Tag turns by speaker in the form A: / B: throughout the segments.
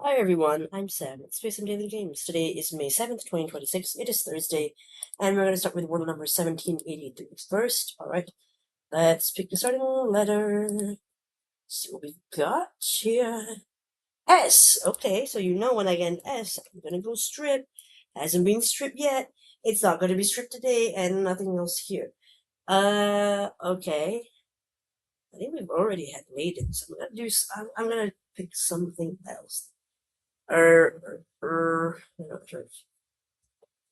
A: Hi everyone, I'm Sam. It's Space and Daily Games. Today is May 7th, 2026. It is Thursday, and we're going to start with Wordle number 1783 first. Alright, let's pick the starting letter. See what we've got here. S! Okay, so you know when I get an S, I'm going to go strip. Hasn't been stripped yet. It's not going to be stripped today, and nothing else here. Okay. I think we've already had maiden, so I'm gonna pick something else. I'm not sure.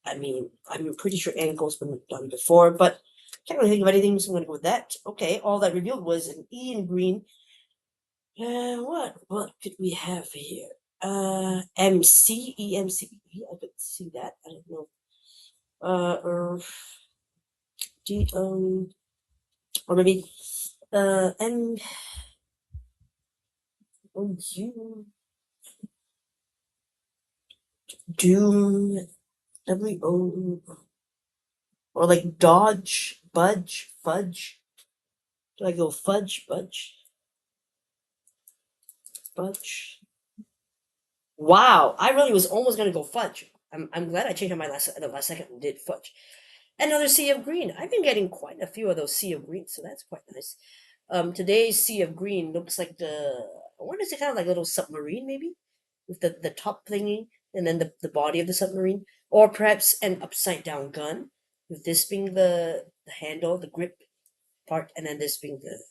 A: I mean, I'm pretty sure ankle's been done before, but can't really think of anything, so I'm gonna go with that. Okay, all that revealed was an E in green. What could we have here? MCEMCE. I could see that. I don't know. Or D or maybe M O U Doom WO or like dodge, budge, fudge. Do I go fudge, budge, fudge? Wow, I really was almost gonna go fudge. I'm glad I changed my mind the last second and did fudge. Another sea of green. I've been getting quite a few of those sea of greens, so that's quite nice. Today's sea of green looks like what is it, kind of like a little submarine maybe, with the top thingy and then the body of the submarine, or perhaps an upside down gun, with this being the handle, the grip part, and then this being the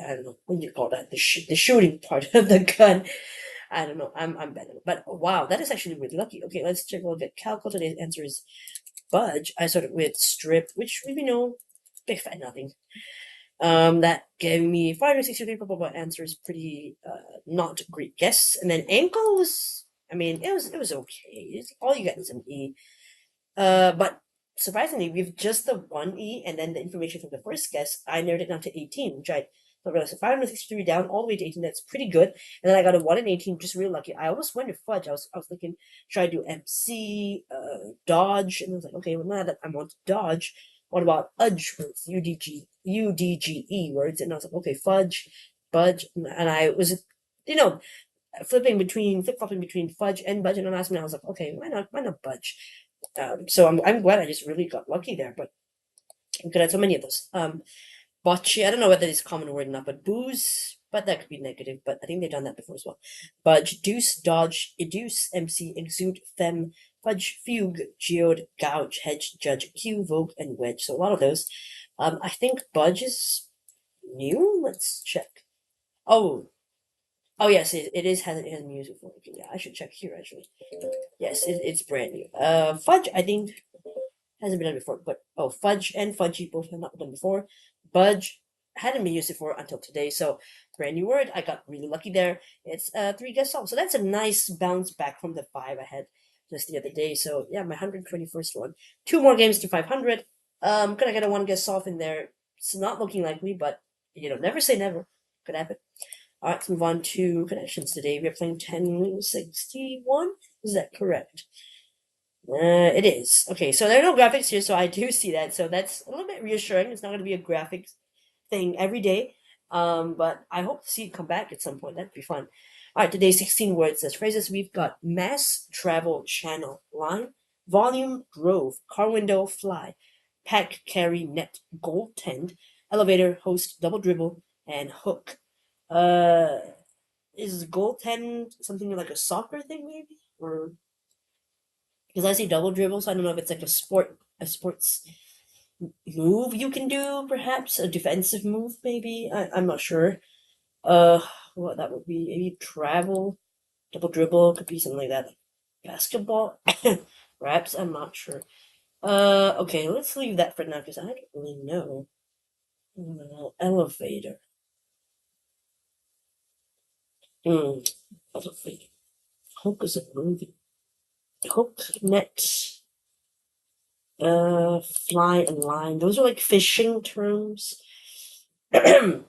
A: I don't know what do you call that, the shooting part of the gun. I don't know. I'm bad at it. But wow, that is actually really lucky. Okay, let's check a little bit. Calco, today's answer is budge. I started with strip, which we know, big fat nothing. That gave me 563 purple, but answer is pretty not great guess. And then ankle was, I mean, it was okay. All you get is an E. But surprisingly, we've just the one E, and then the information from the first guess, I narrowed it down to 18, which I don't realize. So 563 down all the way to 18, that's pretty good. And then I got a 1 in 18, just real lucky. I almost went to fudge. I was thinking, should I do MC, dodge? And I was like, okay, well, now that I'm on to dodge, what about udge words, UDGE words? And I was like, okay, fudge, budge. And I was, you know, flip-flopping between fudge and budge. And the last minute, I was like, okay, why not budge? So I'm glad I just really got lucky there, but we could have so many of those. Bocce, I don't know whether it's a common word or not, but booze, but that could be negative, but I think they've done that before as well. Budge, deuce, dodge, educe, MC, exude, fem, fudge, fugue, geode, gouge, hedge, judge, cue, vogue, and wedge. So a lot of those. I think budge is new. Let's check. Oh, oh yes, it is it has music for it. Yeah, I should check here actually. Yes, it's brand new. Fudge, I think hasn't been done before, but fudge and fudgy both have not been done before. Budge hadn't been used before until today, so brand new word. I got really lucky there. It's 3 guess solved, so that's a nice bounce back from the 5 I had just the other day. So yeah, my 121st one. 2 more games to 500. Gonna get a 1 guess solved in there. It's not looking likely, but never say never. Could happen. All right, let's move on to connections today. We are playing 1061. Is that correct? It is. Okay, so there are no graphics here, so I do see that. So that's a little bit reassuring. It's not going to be a graphics thing every day. But I hope to see it come back at some point. That'd be fun. All right, today's 16 words as phrases. We've got mass travel channel, line, volume, drove, car window, fly, pack, carry, net, goaltend, elevator, host, double dribble, and hook. Uh, is goaltend something like a soccer thing, maybe? Or because I see double dribble, so I don't know if it's like a sports move you can do, perhaps a defensive move, maybe. I'm not sure. What that would be? Maybe travel, double dribble could be something like that. Like basketball, perhaps. I'm not sure. Okay, let's leave that for now because I don't really know. Elevator. Elevator. Hook is a movie. Hook, net. Fly and line. Those are like fishing terms. I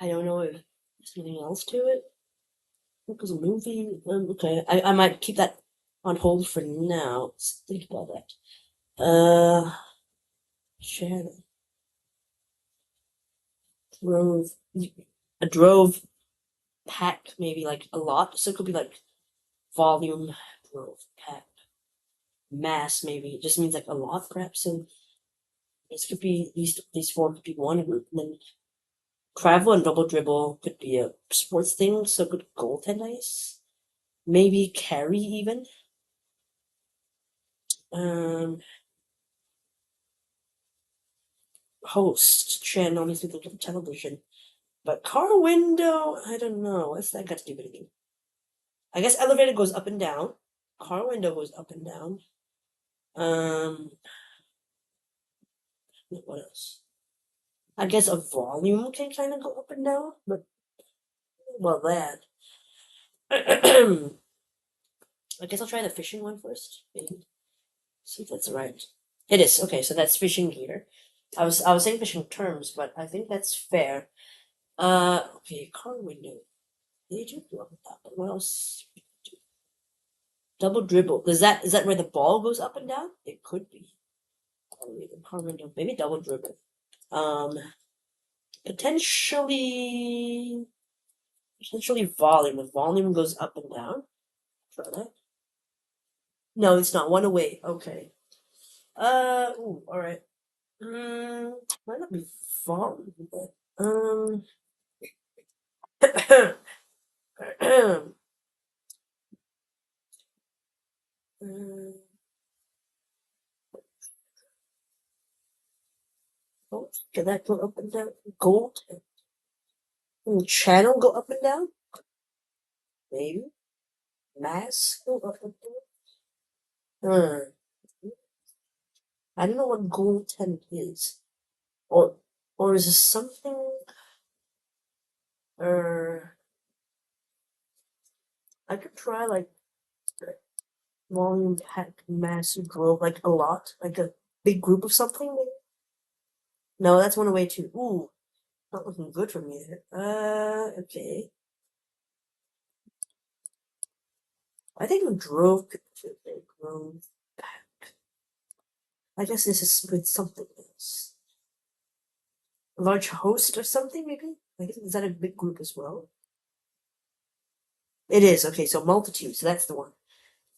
A: don't know if there's anything else to it. It was a movie. Okay, I might keep that on hold for now. Let's think about that. Sharon drove. A drove. pack, maybe like a lot. So it could be like volume, growth, pack, mass, maybe. It just means like a lot, perhaps. So this could be these four could be one group, and then travel and double dribble could be a sports thing. So could goaltend, I guess. Maybe carry even. Um, host channel needs to be television. But car window, I don't know. What's that got to do with anything? I guess elevator goes up and down. Car window goes up and down. Um, what else? I guess a volume can kind of go up and down, but well, that. I guess I'll try the fishing one first. Maybe. See if that's right. It is okay. So that's fishing gear. I was saying fishing terms, but I think that's fair. Okay, car window. They do go up and down. But what else? Double dribble. Is that where the ball goes up and down? It could be. Car window. Maybe double dribble. Um, potentially volume. If volume goes up and down, try that. No, it's not. One away. Okay. Ooh, all right. Might not be volume, but oh, can that go up and down? Gold. Channel go up and down? Maybe. Mass go up and down? I don't know what goaltend is. Or is this something I could try like volume pack massive growth, like a lot, like a big group of something. Maybe? No, that's one away too. Ooh, not looking good for me there. Okay. I think we drove could big growth pack. I guess this is with something else. A large host or something, maybe? I guess is that a big group as well? It is, okay, so multitude, so that's the one.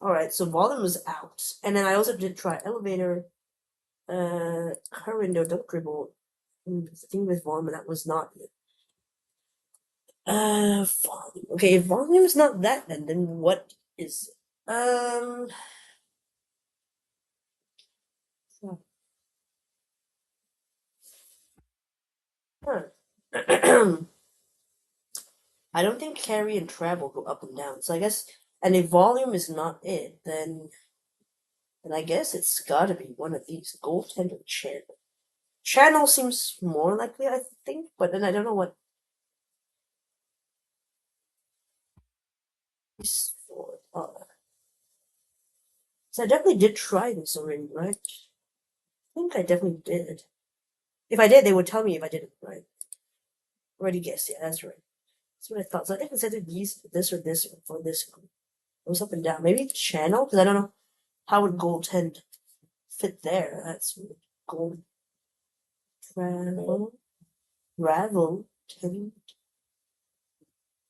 A: Alright, so volume was out. And then I also did try elevator, car window, don't dribble. Thing with volume, that was not it. Volume. Okay, if volume is not that, then what is it? Huh. I don't think carry and travel go up and down. So I guess, and if volume is not it, then I guess it's gotta be one of these. Goaltender channel. Channel seems more likely, I think, but then I don't know what these for are. So I definitely did try this already, right? I think I definitely did. If I did, they would tell me if I did it right. Already guessed, yeah, that's right. That's what I thought. So I think instead of these, this or this, or for this, it goes up and down. Maybe channel, because I don't know how would goaltend fit there. That's weird. Gold travel, ravel, can,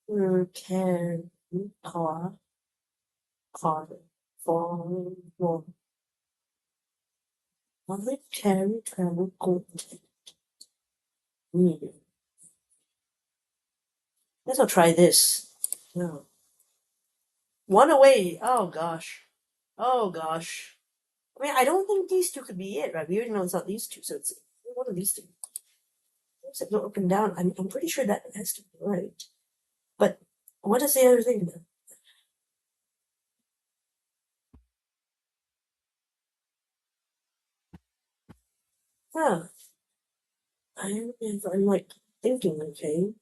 A: can, car, car, fall, fall. Public carry travel goaltend. Guess I'll try this. No. One away. Oh gosh. Oh gosh. I mean, I don't think these two could be it, right? We already know it's not these two, so it's one of these two. Except go up and down. I'm pretty sure that has to be right. But what is the other thing then? Huh. I'm like thinking, okay.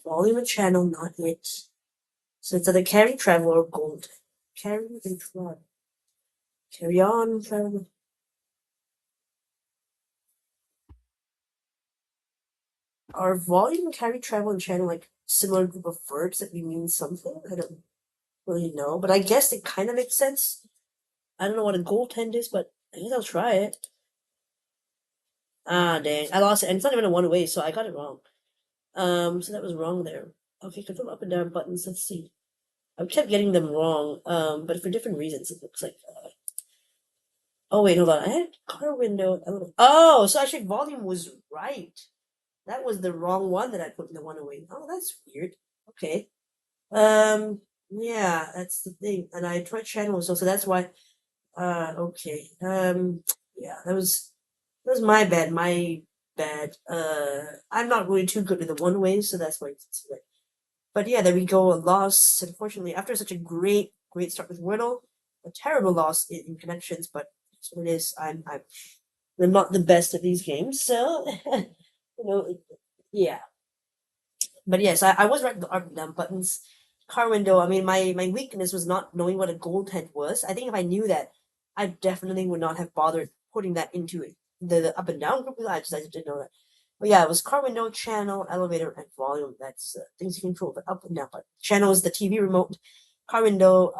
A: Volume and channel, not it. So it's either carry, travel, or gold. Carry and travel. Carry on, travel. Are volume, carry, travel, and channel like similar group of verbs that we mean something? I don't really know, but I guess it kind of makes sense. I don't know what a goaltend is, but I guess I'll try it. Ah, dang. I lost it. And it's not even a one way, so I got it wrong. So that was wrong there. Okay, control up and down buttons. Let's see. I kept getting them wrong, but for different reasons, it looks like. Oh, wait, hold on. I had car window. Oh, so actually volume was right. That was the wrong one that I put in the one away. Oh, that's weird. Okay. Yeah, that's the thing. And I tried channels, so that's why. Okay. Yeah, that was my bad. My bad. I'm not really too good with the one way, so that's why it's right. But yeah, there we go. A loss. Unfortunately, after such a great start with Wordle, a terrible loss in connections. But that's what it is. I'm not the best at these games, so yeah. But yes, I was right with the up and down buttons. Car window, I mean, my weakness was not knowing what a goaltend was. I think if I knew that, I definitely would not have bothered putting that into it. The up and down group, I just didn't know that. But yeah, it was car window, channel, elevator, and volume. That's things you control, the up and down button. Channel is the TV remote. Car window,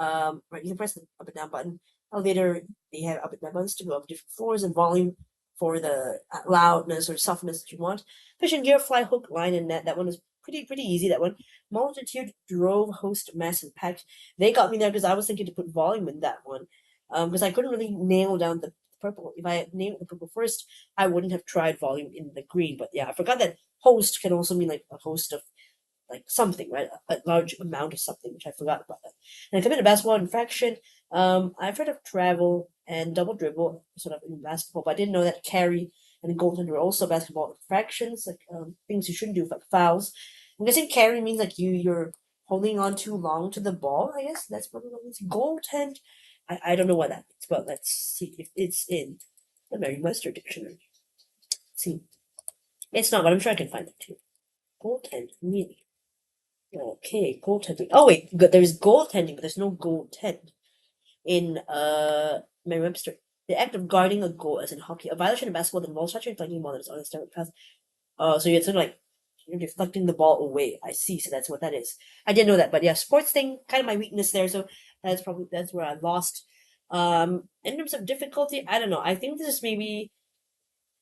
A: right, you can press the up and down button. Elevator, they have up and down buttons to go up different floors, and volume for the loudness or softness that you want. Fish and gear, fly, hook, line, and net. That one is pretty easy. That one. Multitude, drove, host, mass, and pack. They got me there because I was thinking to put volume in that one. Because I couldn't really nail down the purple. If I had nailed the purple first, I wouldn't have tried volume in the green. But yeah, I forgot that host can also mean like a host of like something, right? A large amount of something, which I forgot about that. And I committed basketball infraction. I've heard of travel and double dribble, sort of in basketball, but I didn't know that carry and goaltender were also basketball infractions, like things you shouldn't do, like fouls. I'm guessing carry means like you're holding on too long to the ball. I guess that's probably what it means. Goaltend, I don't know what that means, but let's see if it's in the Merriam-Webster dictionary. Let's see, it's not, but I'm sure I can find it too. Goaltend meaning. Okay, goaltending. Oh wait, good. There's goaltending, but there's no goaltend in Merriam-Webster. The act of guarding a goal, as in hockey, a violation of basketball that involves touching a flanking ball that is on a stairway path. So you're sort of like you're deflecting the ball away. I see. So that's what that is. I didn't know that, but yeah, sports thing kind of my weakness there. So that's where I lost. In terms of difficulty, I don't know. I think this is maybe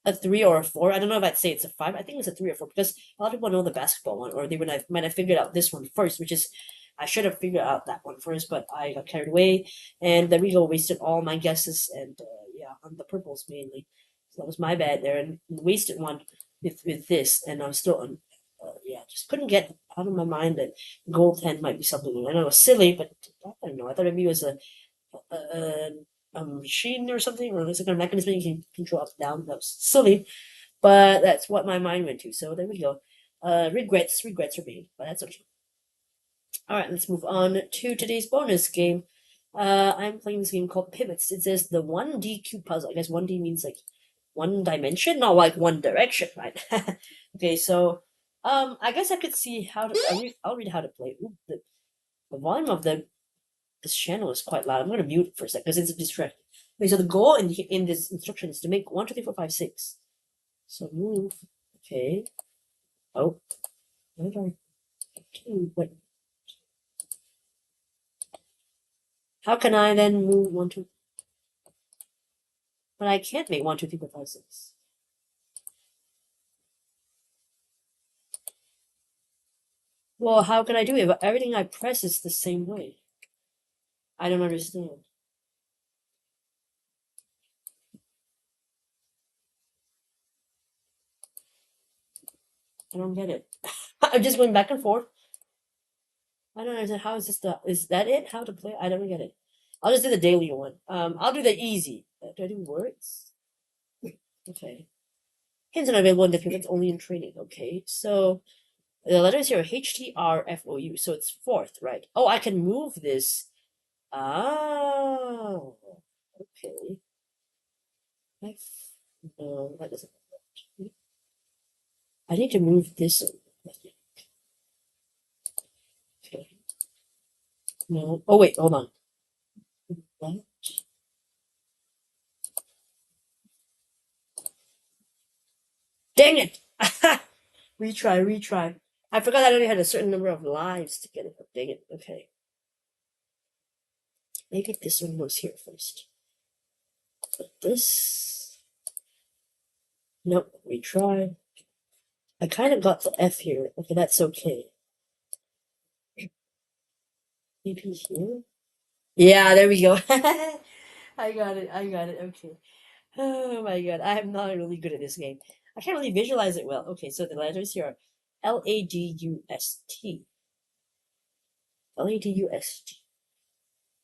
A: a 3 or a 4. I don't know if I'd say it's a 5. I think it's a 3 or 4 because a lot of people know the basketball one, or they might have figured out this one first, which is I should have figured out that one first, but I got carried away, and there we go, wasted all my guesses, and yeah, on the purples mainly. So that was my bad there, and wasted one with this, and I'm still on. Yeah, just couldn't get out of my mind that goaltend might be something. I know it was silly, but I don't know. I thought maybe it was a, a machine or something, or there's like a mechanism you can control up and down. That was silly, but that's what my mind went to. So there we go. Regrets for me, but that's okay. All right, let's move on to today's bonus game. I'm playing this game called Pivots. It says the 1D cube puzzle. I guess 1D means like one dimension, not like one direction, right? Okay, so I guess I could see how to. I'll read how to play. Ooh, the volume of this channel is quite loud. I'm gonna mute it for a second because it's a distraction. Okay, so the goal in this instruction is to make 1, 2, 3, 4, 5, 6. So move. Okay. Oh, where do wait. How can I then move 1, 2? But I can't make 1, 2, 3, 4, 5, 6. Well, how can I do it? But everything I press is the same way. I don't understand. I don't get it. I'm just going back and forth. I don't understand. How is this is that it? How to play? I don't get it. I'll just do the daily one. I'll do the easy. Do I do words? Okay. Hints are available in the pivots only in training. Okay, so the letters here are H T R F O U, so it's fourth, right? Oh, I can move this. Oh, okay. No, that doesn't work. I need to move this. Okay. No. Oh wait, hold on. What? Dang it! Retry. I forgot I only had a certain number of lives to get it. Dang it. Okay. Maybe this one was here first. But this. Nope, retry. I kind of got the F here. Okay, that's okay. Maybe here? Yeah, there we go. I got it. I got it. Okay. Oh my god, I am not really good at this game. I can't really visualize it well. Okay, so the letters here are Ladust.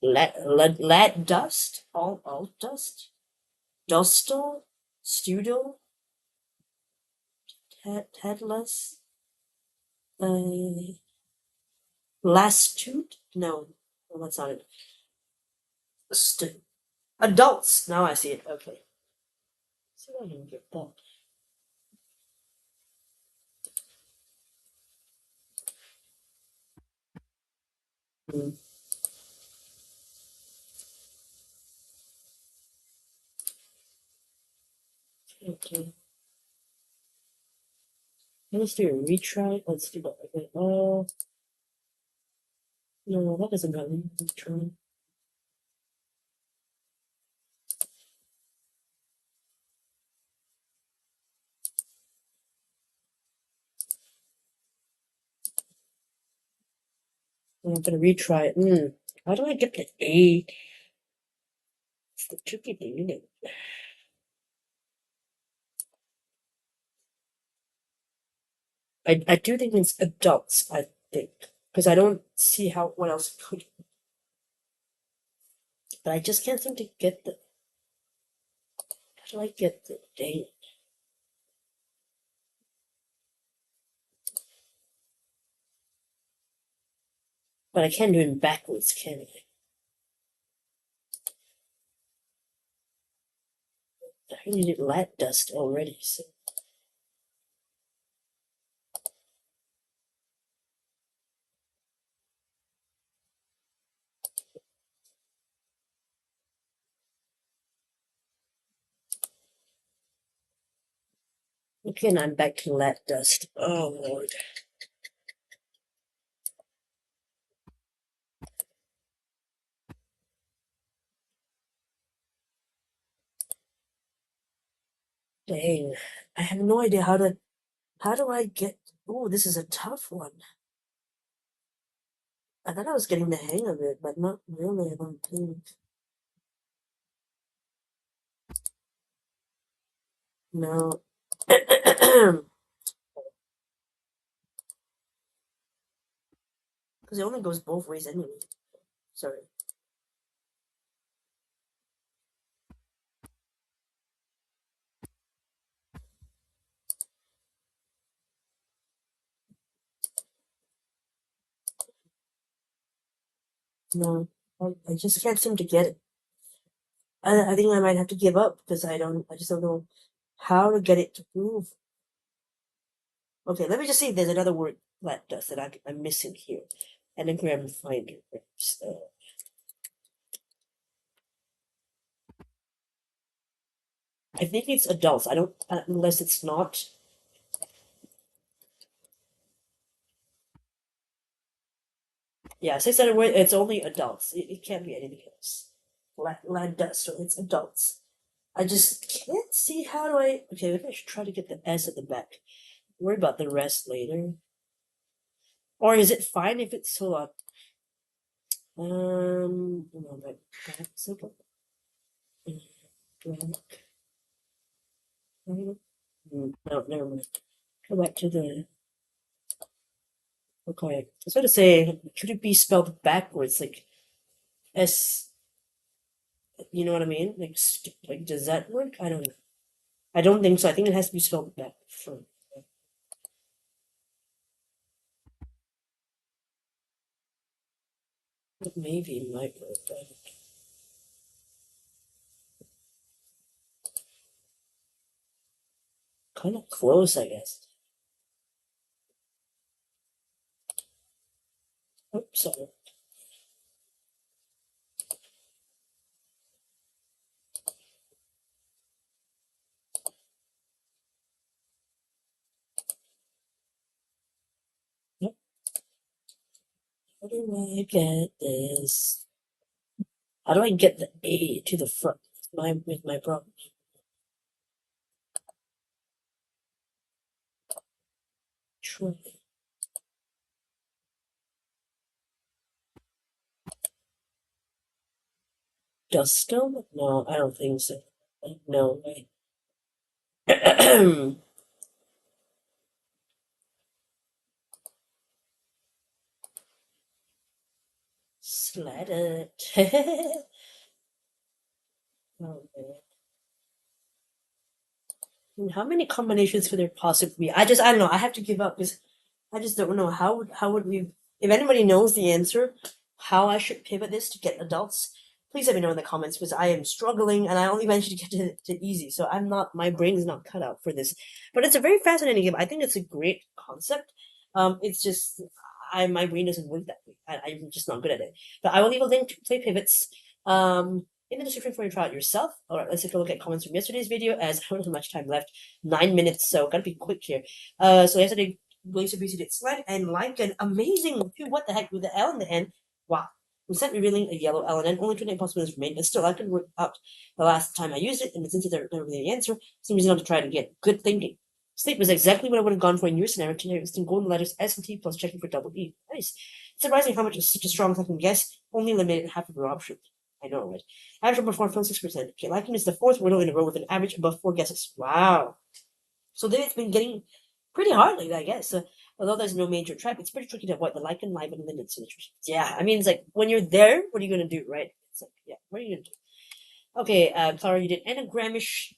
A: Ladust. Lad dust? All dust? Dustal? Studel? Headless? Uh, Lastute? No, well, that's not it. Adults. Now I see it. Okay. See if I can get that. Hmm. Okay. Let's do a retry. Let's do that. Okay. No, that doesn't have any retry. I'm gonna retry it. How do I get the A? It's the tricky thing, isn't it? I do think it's adults, I think. Because I don't see how what else it could. But I just can't seem to get the how do I get the date? But I can't do it backwards, can I? I really did lat dust already, so again I'm back to lat dust. Oh Lord. Dang. I have no idea how do I get oh, this is a tough one. I thought I was getting the hang of it, but not really, I don't think. No. Because it only goes both ways anyway. Sorry. No. I just can't seem to get it. I think I might have to give up because I just don't know how to get it to move. Okay, let me just see if there's another word that does that I'm missing here. And then grab and find it. I think it's adults. I don't unless it's not. Yeah, 600 word. It's only adults. It can't be anything else. Land dust. So it's adults. I just can't see how do I. Okay, maybe I should try to get the S at the back. Worry about the rest later. Or is it fine if it's hold on? Hold on, back a second. Black. No, never mind. Go back to the. Okay, I was going to say, could it be spelled backwards, like S? You know what I mean? Like does that work? I don't know. I don't think so. I think it has to be spelled back for. Maybe it might work, but kind of close, I guess. Oops, sorry. Yep. How do I get this? How do I get the A to the front? With my problem. Dustum? No, I don't think so. No way. Sled it. Oh, man. How many combinations could there possibly be? I don't know. I have to give up because I just don't know how would we if anybody knows the answer, how I should pivot this to get adults, please let me know in the comments because I am struggling and I only managed to get to easy. So I'm not my brain is not cut out for this. But it's a very fascinating game. I think it's a great concept. It's just my brain doesn't work that way. I'm just not good at it. But I will leave a link to play pivots. In the description for you to try it yourself. Alright, let's take a look at comments from yesterday's video as I don't have much time left. 9 minutes, so gotta be quick here. So yesterday Blazer BC did slide and like an amazing what the heck with the L in the end. Wow. Instead revealing a yellow L and then only 29 possibilities remain, but still I could work out the last time I used it, and since it's never really the answer, some reason not to try it again. Good thinking. Sleep was exactly what I would have gone for in your scenario, using golden letters S and T plus checking for double E. Nice. It's surprising how much such a strong second guess only eliminated half of your option. I know, right? Average number 4.6%. Okay, liking is the fourth Wordle in a row with an average above 4 guesses. Wow. So then it's been getting pretty hard lately, I guess. Although there's no major trap, it's pretty tricky to avoid the like and live and limit situations. Yeah, I mean, it's like when you're there, what are you gonna do, right? It's like, yeah, what are you gonna do? Okay, Clara, you did anagramish.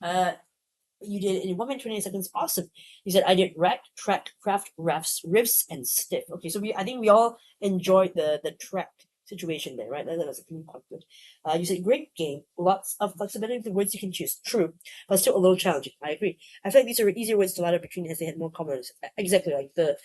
A: You did in 1 minute 28 seconds. Awesome. You said I did rack, track, craft, rafts, rifts, and stiff. Okay, so I think we all enjoyed the track situation there, right? That was quite good. You said great game, lots of flexibility with the words you can choose. True, but still a little challenging. I agree. I feel like these are easier words to ladder between as they had more common letters. Exactly, like the.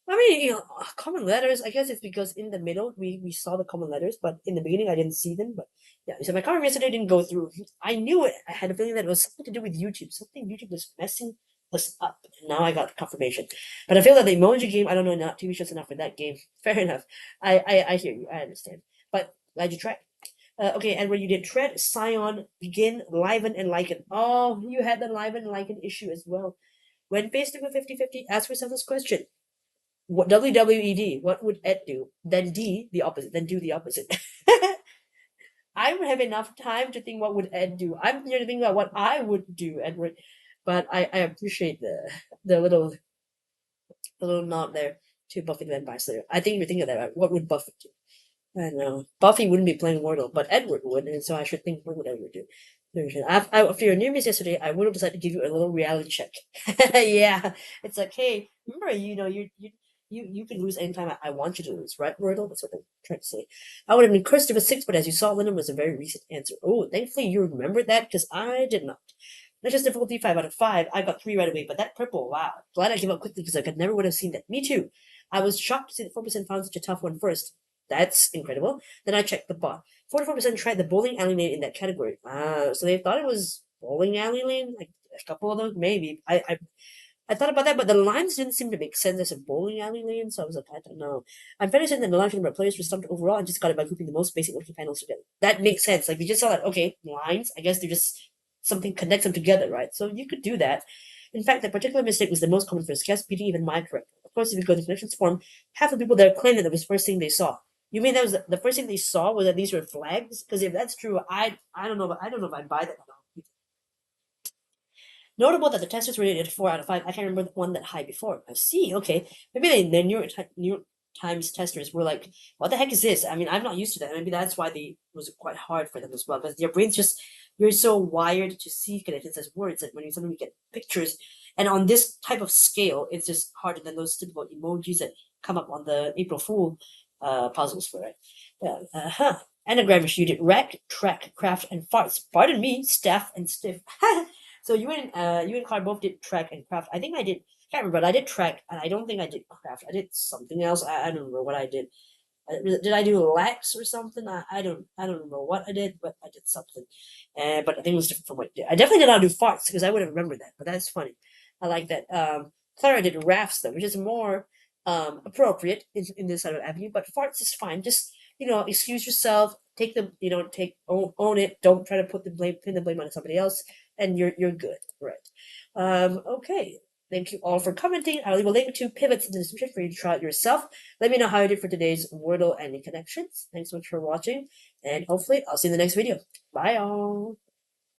A: I mean, common letters. I guess it's because in the middle we saw the common letters, but in the beginning I didn't see them. But yeah, so my comment yesterday didn't go through. I knew it. I had a feeling that it was something to do with YouTube. Something YouTube was messing us up. And now I got confirmation. But I feel that the emoji game. I don't know, not TV shows enough for that game. Fair enough. I hear you. I understand. But glad you tried. Okay, and when you did tread, scion, begin, liven, and liken. Oh, you had the liven and liken issue as well. When faced with 50-50, ask yourself this question. What WWED, what would Ed do? Then D, the opposite. Then do the opposite. I would have enough time to think what would Ed do. I'm here to think about what I would do, Edward. But I appreciate the little nod there to Buffy the Vampire Slayer. I think you're thinking of that, right? What would Buffy do? I know. Buffy wouldn't be playing Wordle, but Edward would, and so I should think what would Edward do? After your near miss yesterday, I would have decided to give you a little reality check. Yeah, it's like, hey, remember, you can lose anytime I want you to lose, right, Wordle? That's what I'm trying to say. I would have been cursed if a six, but as you saw, Lyndon was a very recent answer. Oh, thankfully you remembered that because I did not. Not just difficulty 5 out of 5. I got 3 right away, but that purple, wow. Glad I gave up quickly because I could never would have seen that. Me too. I was shocked to see that 4% found such a tough one first. That's incredible. Then I checked the bot. 44% tried the bowling alley lane in that category. So they thought it was bowling alley lane? Like a couple of those, maybe. I thought about that, but the lines didn't seem to make sense as a bowling alley lane, so I was like, I don't know. I'm fairly certain that the large number of players were stumped overall and just got it by grouping the most basic looking panels together. That makes sense. Like, we just saw that, okay, lines, I guess they're just something connects them together, right? So you could do that. In fact, that particular mistake was the most common first guess, beating even my correct. Of course, if you go to the connections form, half the people there claimed that it was the first thing they saw. You mean that was the first thing they saw was that these were flags? Because if that's true, I don't know, but I don't know if I'd buy that. Notable that the testers rated it 4 out of 5. I can't remember the one that high before. I see. Okay, maybe the New York Times testers were like, "What the heck is this?" I mean, I'm not used to that. Maybe that's why it was quite hard for them as well, because their brains just you're so wired to see connections as words that when you suddenly get pictures, and on this type of scale, it's just harder than those typical emojis that come up on the April Fool puzzles for it. Yeah. Anagram you did rack, track, craft, and farts. Pardon me, staff and stiff. So you and Carl both did track and craft. I think I did. Can't remember, but I did track, and I don't think I did craft. I did something else. I don't remember what I did. Did I do lax or something? I don't remember what I did, but I did something. But I think it was different from what I did. I definitely did not do farts because I would have remembered that. But that's funny. I like that. Clara did rafts though, which is more appropriate in this sort of avenue. But farts is fine. Just excuse yourself. Take the own it. Don't try to pin the blame on somebody else, and you're good. Right. Okay. Thank you all for commenting. I'll leave a link to pivots in the description for you to try it yourself. Let me know how you did for today's Wordle and connections. Thanks so much for watching, and hopefully I'll see you in the next video. Bye all.